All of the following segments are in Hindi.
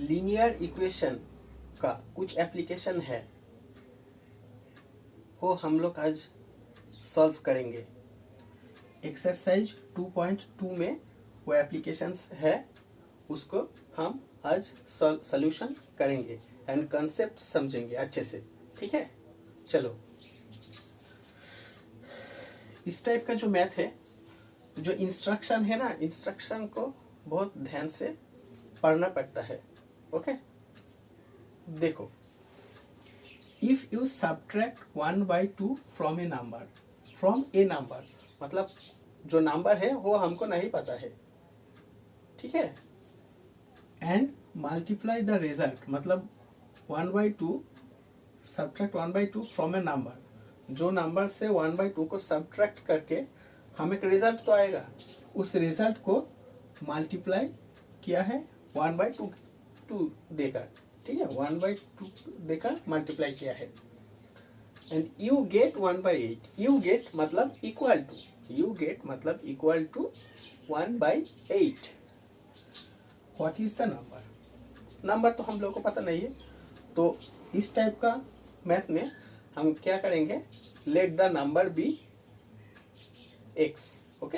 लीनियर इक्वेशन का कुछ एप्लीकेशन है, वो हम लोग आज सॉल्व करेंगे। एक्सरसाइज 2.2 में वो एप्लीकेशंस है, उसको हम आज सॉल्यूशन करेंगे एंड कंसेप्ट समझेंगे अच्छे से। ठीक है, चलो। इस टाइप का जो मैथ है, जो इंस्ट्रक्शन है ना, इंस्ट्रक्शन को बहुत ध्यान से पढ़ना पड़ता है। ओके, देखो, if you subtract 1/2 from a number, मतलब जो नंबर है वो हमको नहीं पता है, ठीक है, एंड मल्टीप्लाई द रिजल्ट, मतलब 1/2 सब्ट्रैक्ट 1/2 फ्रॉम ए नंबर, जो नंबर से 1/2 को सब्ट्रैक्ट करके हम एक रिजल्ट तो आएगा, उस रिजल्ट को मल्टीप्लाई किया है 1/2 देकर, ठीक है, 1/2 देकर मल्टीप्लाई किया है, and you get 1/8। You get मतलब equal to 1/8। What is the number तो हम लोग को पता नहीं है, तो इस टाइप का मैथ में हम क्या करेंगे, let the number be x. Okay,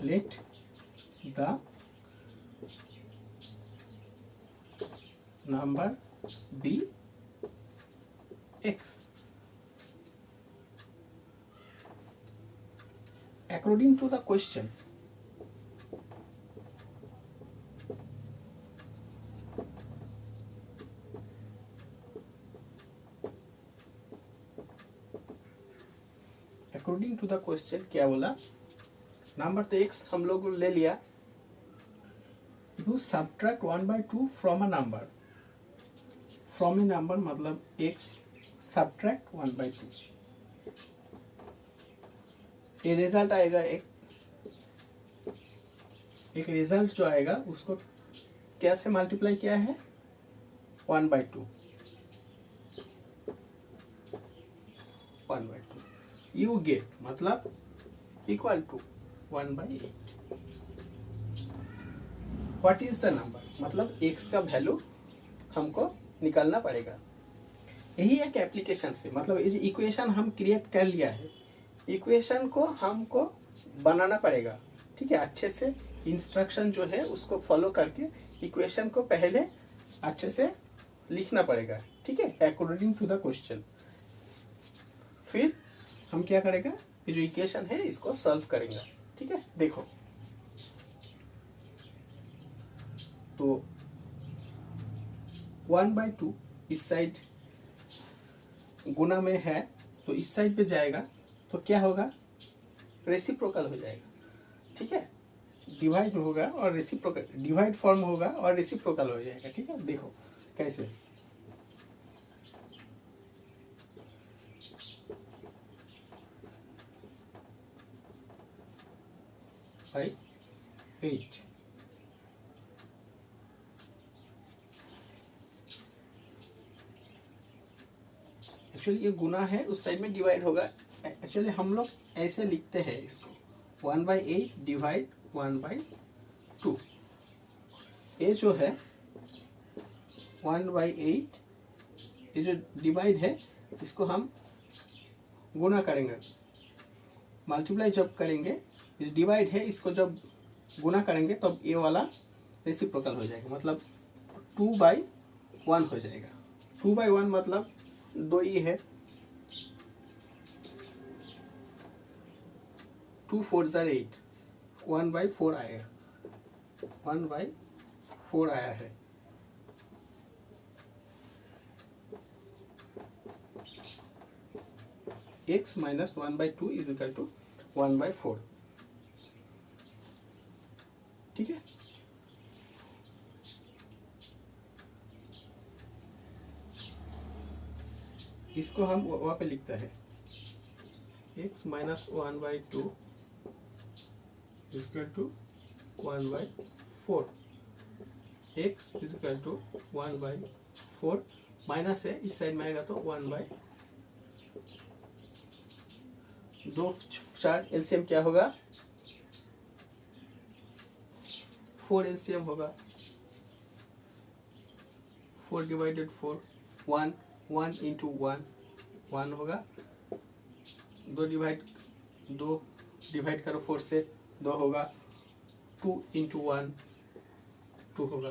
let the number be x according to the question। According to the question क्या बोला, नंबर तो एक्स हम लोग ले लिया, you subtract 1/2 from a number, from a number मतलब एक्स सब्ट्रैक्ट 1/2, ये रिजल्ट आएगा, एक रिजल्ट जो आएगा उसको कैसे मल्टीप्लाई किया है, 1/2 यू गेट मतलब equal to 1/8। What is the number, मतलब x का वैल्यू हमको निकालना पड़ेगा। यही एक एप्लीकेशन से, मतलब ये इक्वेशन हम क्रिएट कर लिया है, इक्वेशन को हमको बनाना पड़ेगा, ठीक है, अच्छे से इंस्ट्रक्शन जो है उसको फॉलो करके इक्वेशन को पहले अच्छे से लिखना पड़ेगा, ठीक है, अकॉर्डिंग टू द क्वेश्चन। फिर हम क्या करेगा, ये जो इक्वेशन है इसको सॉल्व करेंगे, ठीक है। देखो, तो 1/2 इस साइड गुना में है, तो इस साइड पे जाएगा तो क्या होगा, रेसिप्रोकल हो जाएगा, ठीक है, डिवाइड होगा और रेसिप्रोकल, डिवाइड फॉर्म होगा और रेसिप्रोकल हो जाएगा, ठीक है। देखो कैसे, by 8, एक्चुअली ये गुना है, उस साइड में डिवाइड होगा। एक्चुअली हम लोग ऐसे लिखते हैं इसको, 1/8 डिवाइड 1/2। ये जो है 1/8, ये जो डिवाइड है इसको हम गुना करेंगे, मल्टीप्लाई जब करेंगे, ये डिवाइड है इसको जब गुना करेंगे तब तो ये वाला रेसिप्रोकल हो जाएगा, मतलब 2/1 हो जाएगा। 2/1 मतलब 2 ही है, 2 4 8, 1/4 आएगा, 1/4 आया है। x minus 1/2 is equal to 1/4, ठीक है। इसको हम वहाँ पे लिखते हैं, x minus 1/2 is equal to 1/4, x is equal to 1/4, minus है इस साइड में आएगा तो 1/2 4 एलसीएम क्या होगा, 4 एलसीएम होगा, 4 डिवाइडेड 4, 1, 1 इंटू 1 1 होगा, 2 डिवाइड करो 4 से, 2 होगा, 2 इंटू 1 2 होगा,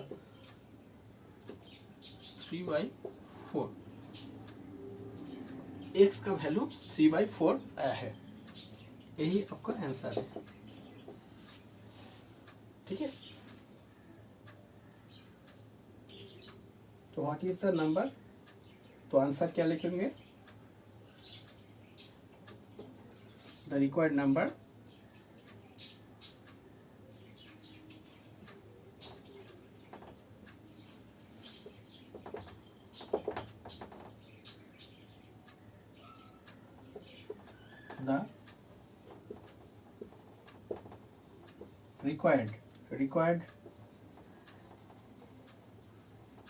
3/4। x का वैल्यू 3/4 आया है, यही आपका आंसर है। ठीक है, तो व्हाट इज द नंबर, तो आंसर क्या लिखेंगे, the required number the required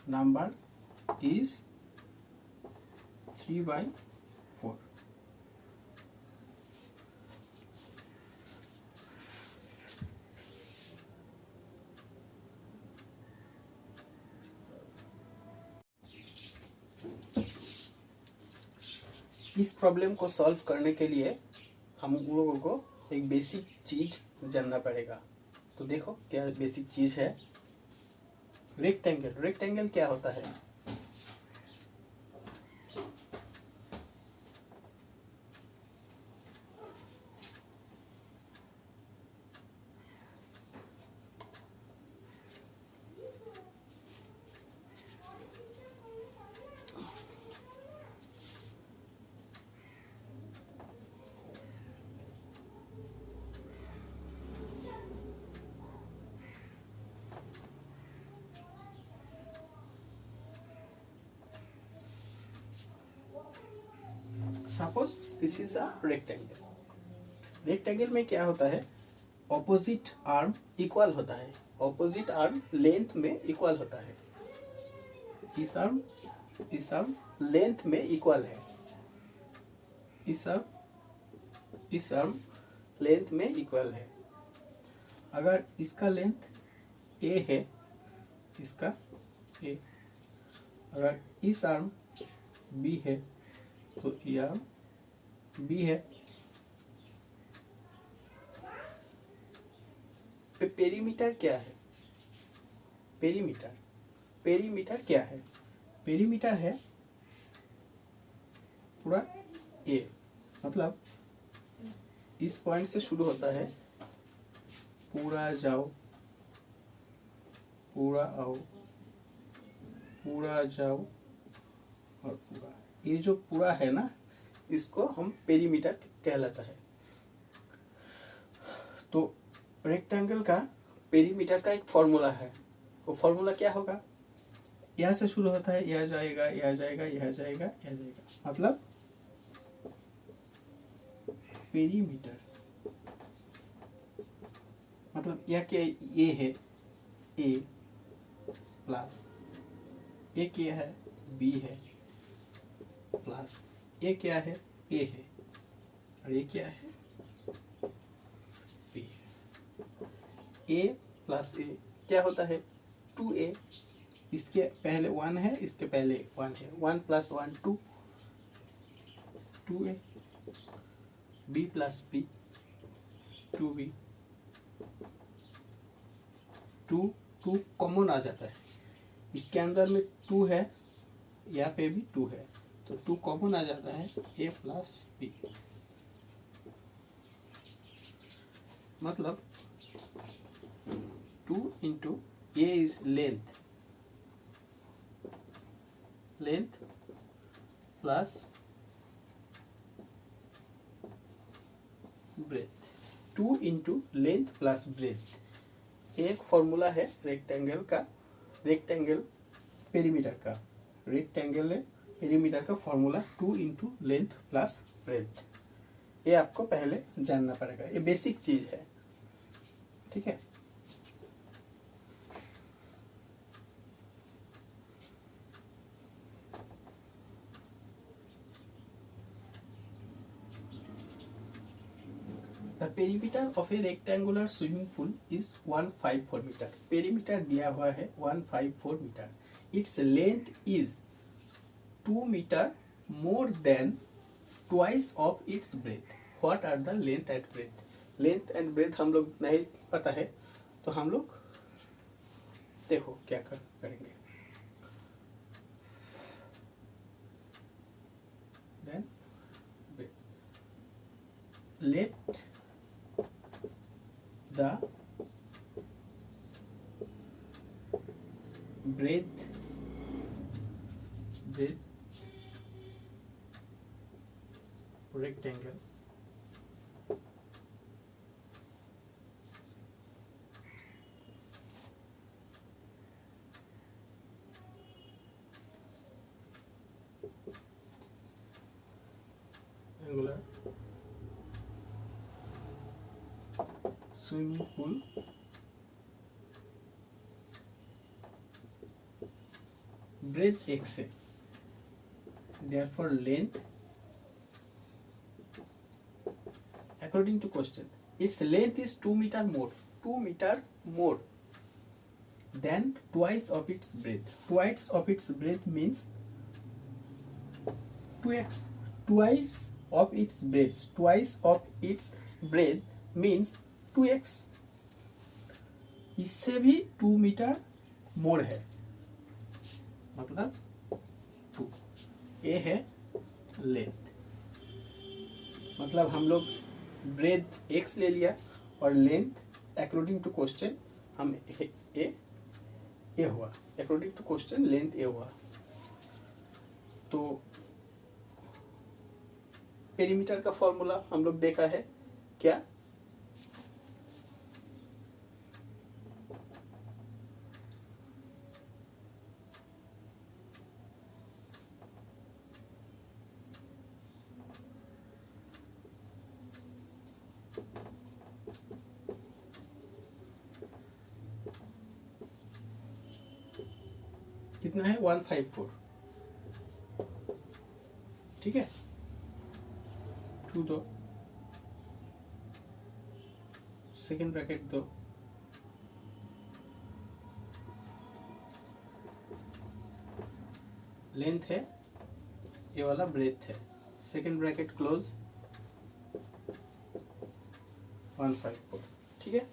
number is 3/4। इस प्रॉब्लम को सॉल्व करने के लिए हम लोगों को एक बेसिक चीज जानना पड़ेगा। तो देखो क्या बेसिक चीज है, रेक्टेंगल। रेक्टेंगल क्या होता है, suppose this is a rectangle. Rectangle में क्या होता है, ऑपोजिट आर्म इक्वल होता है, ऑपोजिट आर्म लेंथ में इक्वल होता है, इस आर्म लेंथ में इक्वल है, इस आर्म लेंथ में इक्वल है। अगर इसका लेंथ a है, इसका a, अगर इस आर्म b है तो ये आर्म b है। पेरीमीटर क्या है, पेरीमीटर क्या है, पेरीमीटर है पूरा a, मतलब इस पॉइंट से शुरू होता है, पूरा जाओ, पूरा आओ, पूरा जाओ और पूरा, ये जो पूरा है ना, इसको हम पेरीमीटर कहलाता है। तो रेक्टेंगल का पेरीमीटर का एक फॉर्मूला है, वो फॉर्मूला क्या होगा, यहाँ से शुरू होता है, यह जाएगा, यह जाएगा, यह जाएगा, यह जाएगा, मतलब पेरीमीटर, मतलब यह क्या, ये है a प्लस ये क्या है b है, प्लस ये क्या है a है, और ये क्या है b है। a प्लस a क्या होता है 2a, इसके पहले 1 है, इसके पहले 1 है, 1 plus 1 2, 2a, b plus b 2b, 2 common आ जाता है, इसके अंदर में 2 है, यहाँ पे भी 2 है, तो 2 कॉमन आ जाता है, a प्लस b, मतलब 2 into a is length plus breadth, 2 into length plus breadth, एक फॉर्मूला है रेक्टेंगल का, रेक्टेंगल पेरीमीटर का formula 2 into length plus breadth. ये आपको पहले जानना पड़ेगा, ये बेसिक चीज है, ठीक है। The the perimeter of a rectangular swimming pool is 154 metre. Perimeter दिया हुआ है 154 metre. It's length is 2 metre more than twice of its breadth. What are the length and breadth? Length and breadth हम लोग नहीं पता है, तो हम लोग देखो क्या करेंगे। Then let the breadth rectangle angular swimming pool breadth x है, therefore length according to question its length is 2 meter more than twice of its breadth. Twice of its breadth means 2x. Twice of its breadth. Twice of its breadth means 2x. इससे भी 2 मीटर मोर है, मतलब 2। ये है लेंथ, मतलब हम लोग ब्रेथ x ले लिया और लेंथ अकॉर्डिंग टू क्वेश्चन हम ए हुआ। अकॉर्डिंग टू क्वेश्चन लेंथ ए हुआ। तो पेरीमीटर का फॉर्मूला हम लोग देखा है क्या? कितना है? 154। ठीक है, 2 दो, सेकेंड ब्रैकेट दो, लेंथ है, ये वाला ब्रेथ है, सेकेंड ब्रैकेट क्लोज, 154। ठीक है,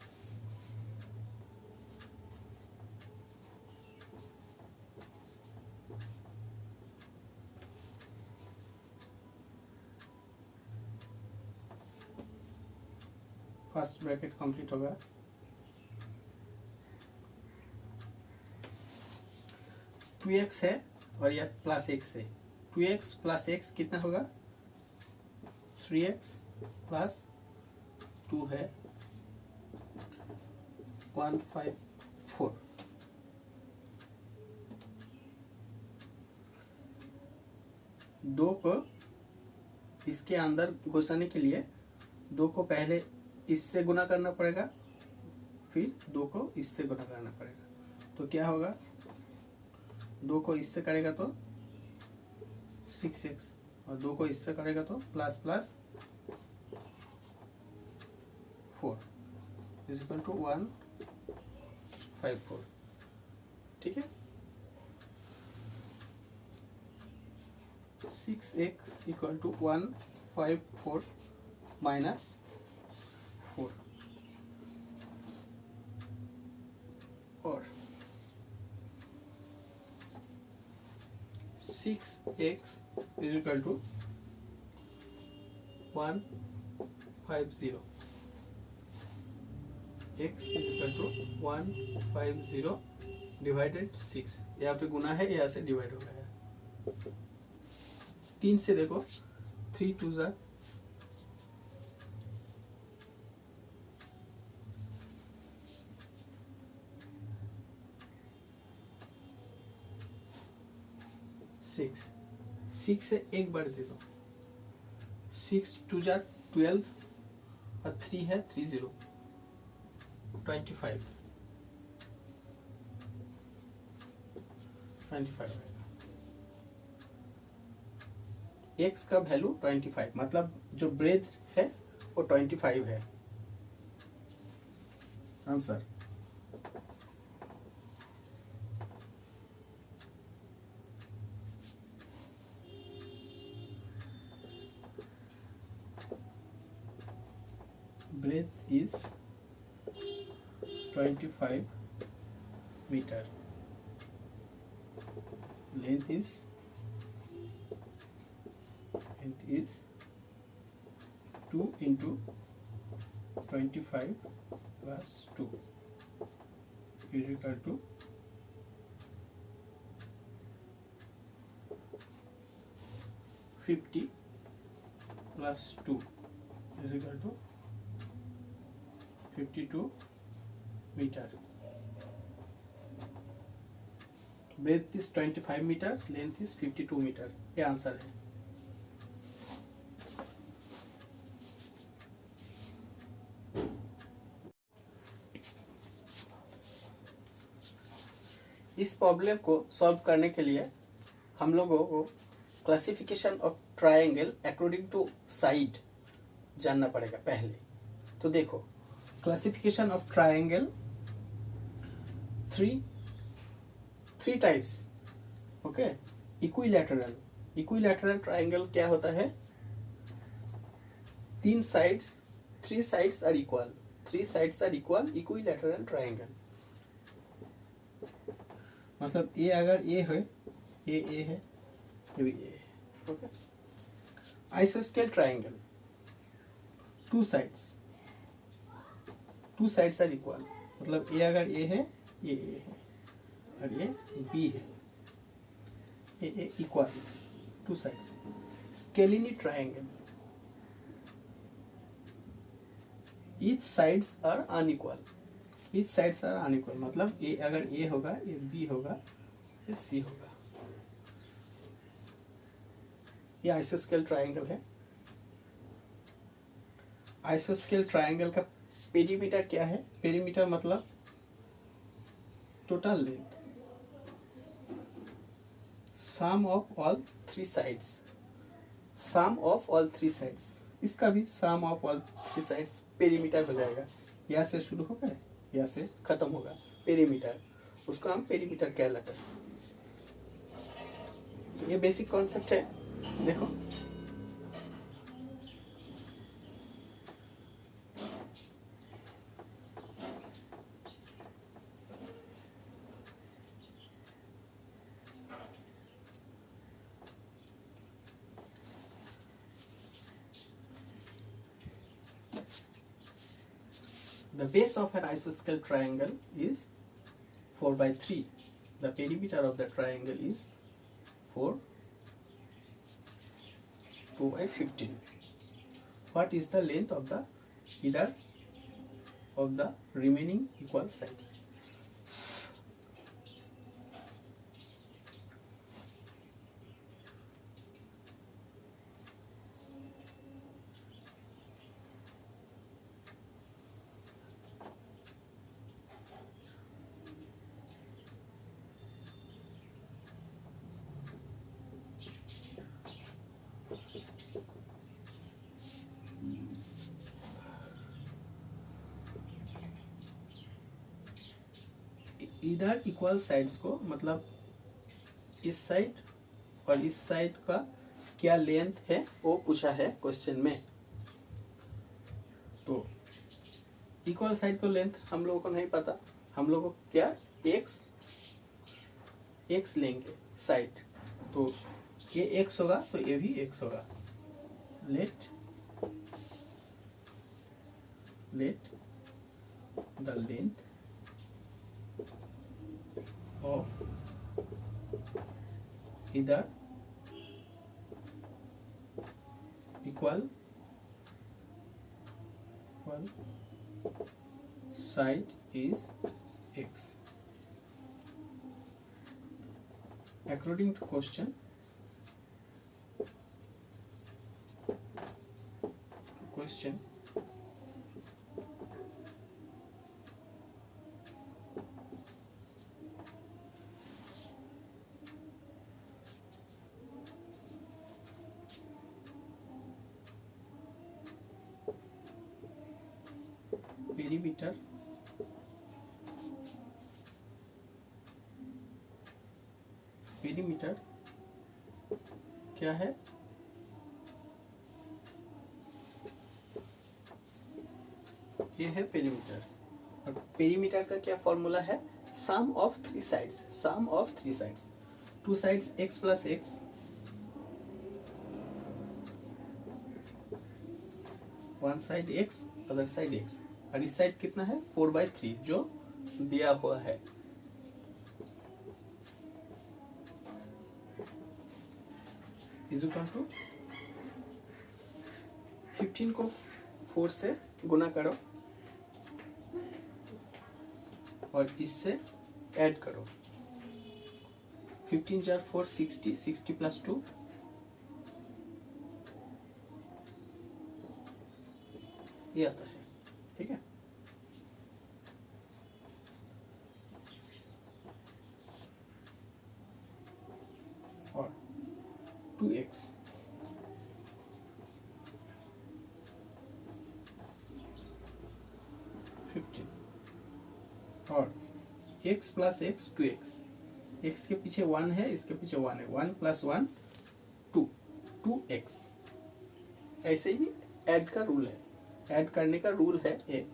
फर्स्ट ब्रैकेट कंप्लीट होगा। टू एक्स है और यह प्लस एक्स है। 2x प्लस एक्स कितना होगा? 3x प्लस 2 है 154। दो को इसके अंदर घुसाने के लिए 2 को पहले इससे गुना करना पड़ेगा, फिर 2 को इससे गुना करना पड़ेगा। तो क्या होगा? 2 को इससे करेगा तो 6x और 2 को इससे करेगा तो plus plus 4 is equal to 154। ठीक है, 6x इक्वल टू 154 माइनस 4 और 6x is equal to 150। x is equal to 150 divided 6। यहाँ पे गुना है, यहाँ से डिवाइड हो गया। 3 से देखो, 3 2 ज़ा 6 से एक बार दे दो, 6 2 ज़ा 12 और 3 है 30 25 आएगा। x का वैल्यू 25, मतलब जो ब्रेथ है वो 25 है। Answer. breadth is 25 meter, length is 2 into 25 plus 2 is equal to 50 plus 2 is equal to 52 meter. breadth is 25 meter, length is 52 meter. ये आंसर है। इस प्रॉब्लम को सॉल्व करने के लिए हम लोगों को classification of triangle according to side जानना पड़ेगा पहले। तो देखो, classification of triangle three types. Okay, equilateral triangle क्या होता है? Three sides are equal equilateral triangle. मतलब ए अगर ए है, ए है, ये भी ए है। ओके, आइसोस्केल triangle, two sides are equal. मतलब ए अगर ए है, ये ए है और ये बी है, A equal, two sides. Scalene triangle, each sides are unequal. मतलब ए अगर ए होगा, ये बी होगा, ये सी होगा। ये आइसोस्केल ट्रायंगल है। आइसोस्केल ट्रायंगल का पेरीमीटर क्या है? पेरीमीटर मतलब total length, sum of all three sides. इसका भी sum of all three sides perimeter हो जाएगा। यहाँ से शुरू होगा, यहाँ से खत्म होगा, पेरीमीटर। उसको हम पेरीमीटर कहलाते हैं। ये बेसिक कॉन्सेप्ट है। देखो, the base of an isosceles triangle is 4/3. The perimeter of the triangle is 2/15. What is the length of either of the remaining equal sides? इधर इक्वल साइड्स को, मतलब इस साइड और इस साइड का क्या लेंथ है वो पूछा है क्वेश्चन में। तो इक्वल साइड को लेंथ हम लोगों को नहीं पता। हम लोगों को क्या एक्स लेंगे साइड। तो ये एक्स होगा तो ये भी एक्स होगा। Let the length of either equal side is x. According to question, perimeter perimeter क्या है? ये है पेरीमीटर। और पेरीमीटर का क्या फॉर्मूला है? Sum of three sides, sum of three sides, two sides x plus X, one side x, other side x, और इस साइड कितना है? 4/3 जो दिया हुआ है। इज इक्वल टू 15 को 4 से गुना करो और इससे ऐड करो। 15 जार 4 60, 60 प्लस 2 ये आता है। ठीक है, और 2x और x plus x 2x, x के पीछे 1 है, इसके पीछे 1 है, 1 प्लस 1 2, 2x। ऐसे ही ऐड का रूल है, ऐड करने का रूल है एक।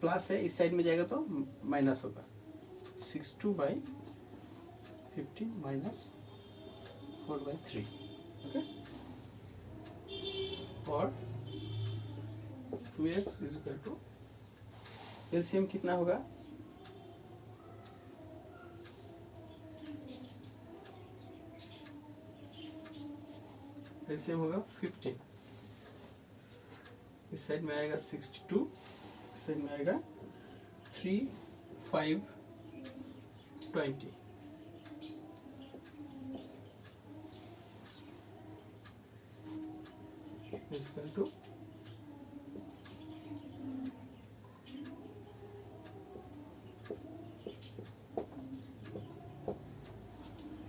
प्लस है, इस साइड में जाएगा तो माइनस होगा। 62/15 माइनस 4/3। ओके, और 2x is equal to LCM कितना होगा? एलसीएम होगा 15। इस साइड में आएगा 62, इस साइड में आएगा 3, 5, 20। Is equal to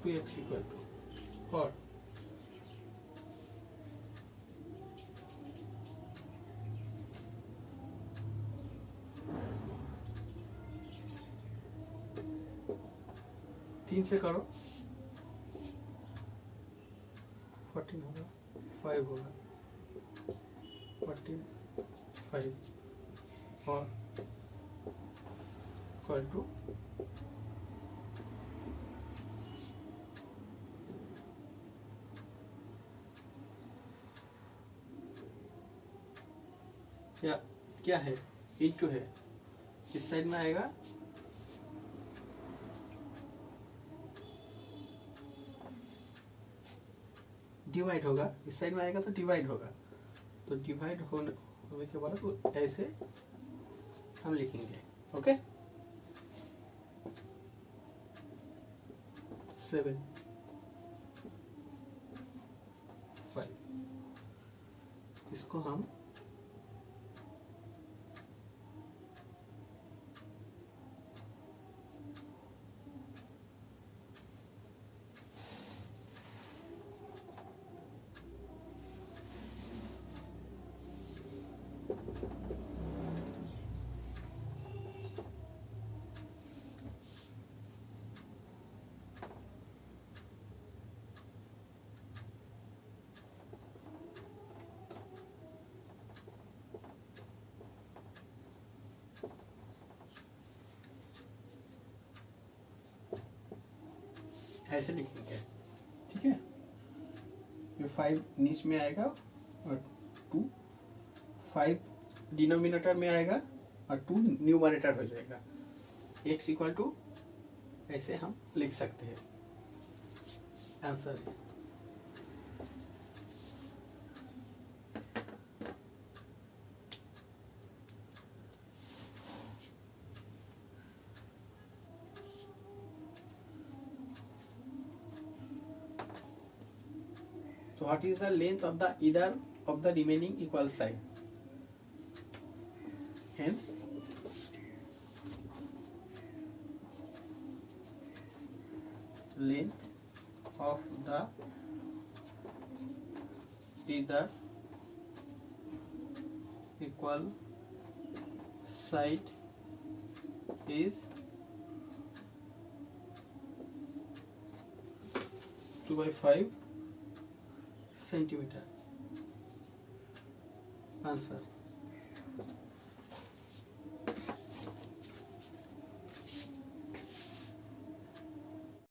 2x equal to, और तीन से करो 14 होगा, 5 होगा, 14, 5 और इक्वल टू 'या क्या है? इंटू है, इस साइड में आएगा डिवाइड होगा, इस साइड में आएगा तो डिवाइड होगा, तो डिवाइड होने के बाद तो ऐसे हम लिखेंगे। ओके, 7, 5, इसको हम ऐसे लिखेंगे। ठीक है, ये 5 नीच में आएगा और 2, 5 डिनोमिनेटर में आएगा और 2 न्यूमरेटर हो जाएगा। x इक्वल टू ऐसे हम लिख सकते हैं। आंसर है so what is the length of the either of the remaining equal side? Hence length of the either equal side is 2/5 centimetre answer.